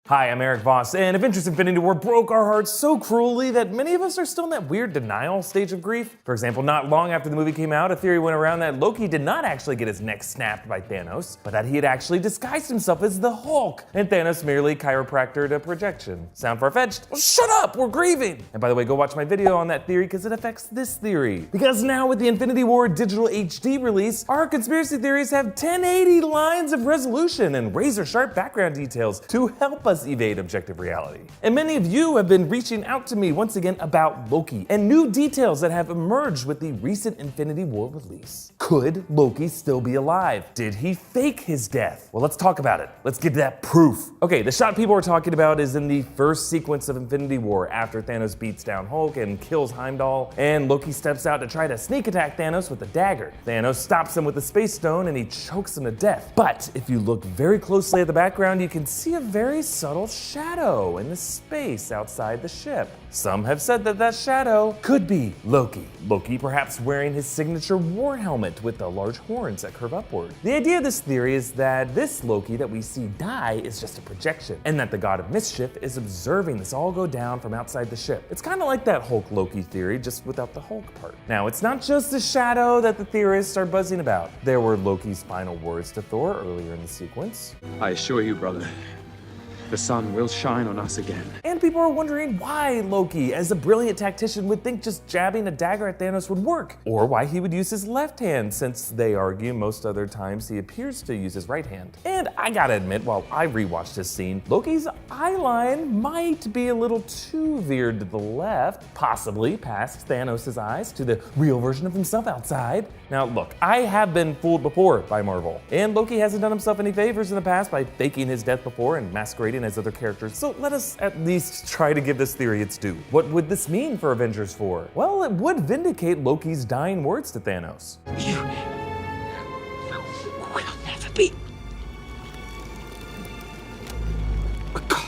Hi, I'm Eric Voss, and Avengers Infinity War broke our hearts so cruelly that many of us are still in that weird denial stage of grief. For example, not long after the movie came out, a theory went around that Loki did not actually get his neck snapped by Thanos, but that he had actually disguised himself as the Hulk, and Thanos merely chiropractored a projection. Sound far-fetched? Well, shut up, we're grieving! And by the way, go watch my video on that theory because it affects this theory. Because now with the Infinity War digital HD release, our conspiracy theories have 1080 lines of resolution and razor-sharp background details to help us evade objective reality. And many of you have been reaching out to me once again about Loki and new details that have emerged with the recent Infinity War release. Could Loki still be alive? Did he fake his death? Well, let's talk about it. Let's get to that proof. Okay, the shot people are talking about is in the first sequence of Infinity War after Thanos beats down Hulk and kills Heimdall, and Loki steps out to try to sneak attack Thanos with a dagger. Thanos stops him with the Space Stone and he chokes him to death. But if you look very closely at the background, you can see a very subtle shadow in the space outside the ship. Some have said that that shadow could be Loki. Loki perhaps wearing his signature war helmet with the large horns that curve upward. The idea of this theory is that this Loki that we see die is just a projection, and that the god of mischief is observing this all go down from outside the ship. It's kind of like that Hulk Loki theory, just without the Hulk part. Now, it's not just the shadow that the theorists are buzzing about. There were Loki's final words to Thor earlier in the sequence. I assure you, brother, the sun will shine on us again. And people are wondering why Loki, as a brilliant tactician, would think just jabbing a dagger at Thanos would work, or why he would use his left hand, since they argue most other times he appears to use his right hand. And I gotta admit, while I rewatched this scene, Loki's eye line might be a little too veered to the left, possibly past Thanos' eyes to the real version of himself outside. Now look, I have been fooled before by Marvel, and Loki hasn't done himself any favors in the past by faking his death before and masquerading as other characters, so let us at least try to give this theory its due. What would this mean for Avengers 4? Well, it would vindicate Loki's dying words to Thanos. You will never be a god.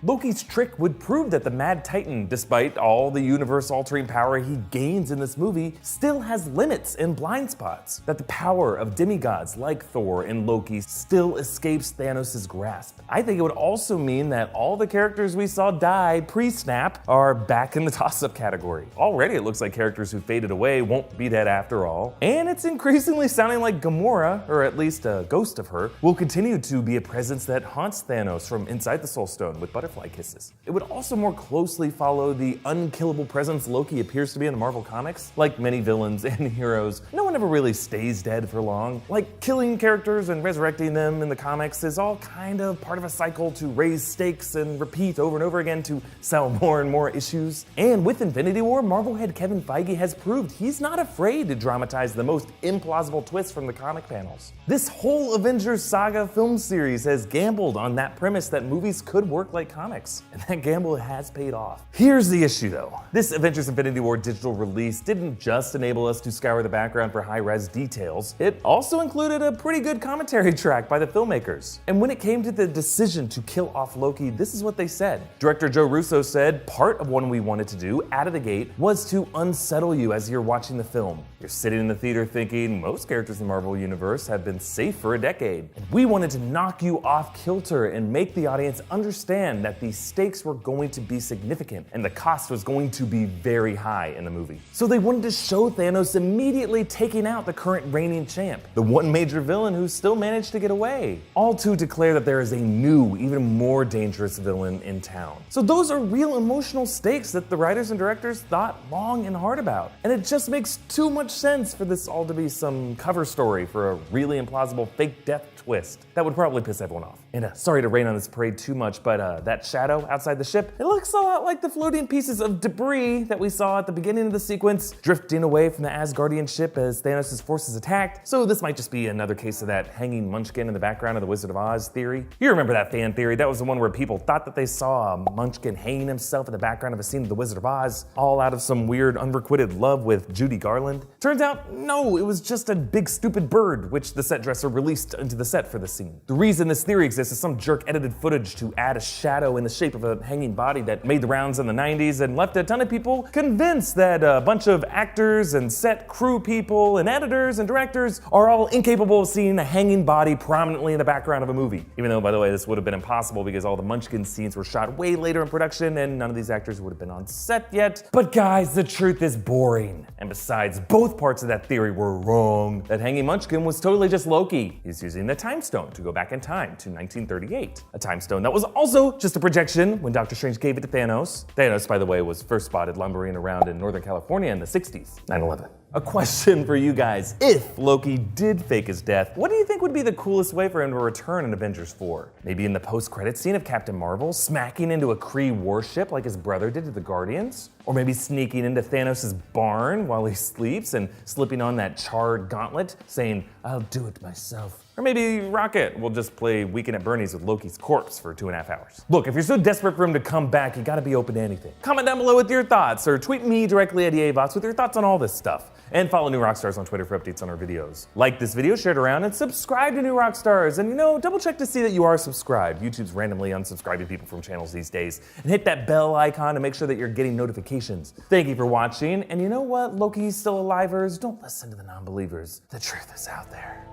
Loki's trick would prove that the Mad Titan, despite all the universe-altering power he gains in this movie, still has limits and blind spots. That the power of demigods like Thor and Loki still escapes Thanos' grasp. I think it would also mean that all the characters we saw die pre-snap are back in the toss-up category. Already it looks like characters who faded away won't be dead after all, and it's increasingly sounding like Gamora, or at least a ghost of her, will continue to be a presence that haunts Thanos from inside the Soul Stone with butterfly kisses. It would also more closely follow the unkillable presence Loki appears to be in the Marvel comics. Like many villains and heroes, no one ever really stays dead for long. Like killing characters and resurrecting them in the comics is all kind of part of a cycle to raise stakes and repeat over and over again to sell more and more issues. And with Infinity War, Marvel head Kevin Feige has proved he's not afraid to dramatize the most implausible twists from the comic panels. This whole Avengers saga film series has gambled on that premise that movies could work like comics. And that gamble has paid off. Here's the issue though. This Avengers Infinity War digital release didn't just enable us to scour the background for high-res details, it also included a pretty good commentary track by the filmmakers. And when it came to the decision to kill off Loki, this is what they said. Director Joe Russo said, part of what we wanted to do out of the gate was to unsettle you as you're watching the film. You're sitting in the theater thinking most characters in the Marvel Universe have been safe for a decade. And we wanted to knock you off kilter and make the audience understand that the stakes were going to be significant and the cost was going to be very high in the movie. So they wanted to show Thanos immediately taking out the current reigning champ, the one major villain who still managed to get away. All to declare that there is a new, even more dangerous villain in town. So those are real emotional stakes that the writers and directors thought long and hard about. And it just makes too much sense for this all to be some cover story for a really implausible fake death twist. That would probably piss everyone off. And sorry to rain on this parade too much, but that shadow outside the ship, it looks a lot like the floating pieces of debris that we saw at the beginning of the sequence, drifting away from the Asgardian ship as Thanos' forces attacked. So this might just be another case of that hanging munchkin in the background of the Wizard of Oz theory. You remember that fan theory? That was the one where people thought that they saw a munchkin hanging himself in the background of a scene of the Wizard of Oz, all out of some weird unrequited love with Judy Garland. Turns out, no, it was just a big stupid bird, which the set dresser released into the set for the scene. The reason this theory exists this as some jerk edited footage to add a shadow in the shape of a hanging body that made the rounds in the 90s and left a ton of people convinced that a bunch of actors and set crew people and editors and directors are all incapable of seeing a hanging body prominently in the background of a movie. Even though, by the way, this would have been impossible because all the Munchkin scenes were shot way later in production and none of these actors would have been on set yet. But guys, the truth is boring. And besides, both parts of that theory were wrong. That hanging Munchkin was totally just Loki. He's using the time stone to go back in time to 1938. A time stone that was also just a projection when Doctor Strange gave it to Thanos. Thanos, by the way, was first spotted lumbering around in Northern California in the 60s, 9/11. A question for you guys. If Loki did fake his death, what do you think would be the coolest way for him to return in Avengers 4? Maybe in the post-credit scene of Captain Marvel, smacking into a Kree warship like his brother did to the Guardians? Or maybe sneaking into Thanos' barn while he sleeps and slipping on that charred gauntlet, saying, "I'll do it myself." Or maybe Rocket will just play Weekend at Bernie's with Loki's corpse for 2.5 hours. Look, if you're so desperate for him to come back, you gotta be open to anything. Comment down below with your thoughts, or tweet me directly at EAVots with your thoughts on all this stuff. And follow New Rockstars on Twitter for updates on our videos. Like this video, share it around, and subscribe to New Rockstars. And double check to see that you are subscribed. YouTube's randomly unsubscribing people from channels these days. And hit that bell icon to make sure that you're getting notifications. Thank you for watching, and you know what, Loki's still alivers? Don't listen to the non-believers. The truth is out there.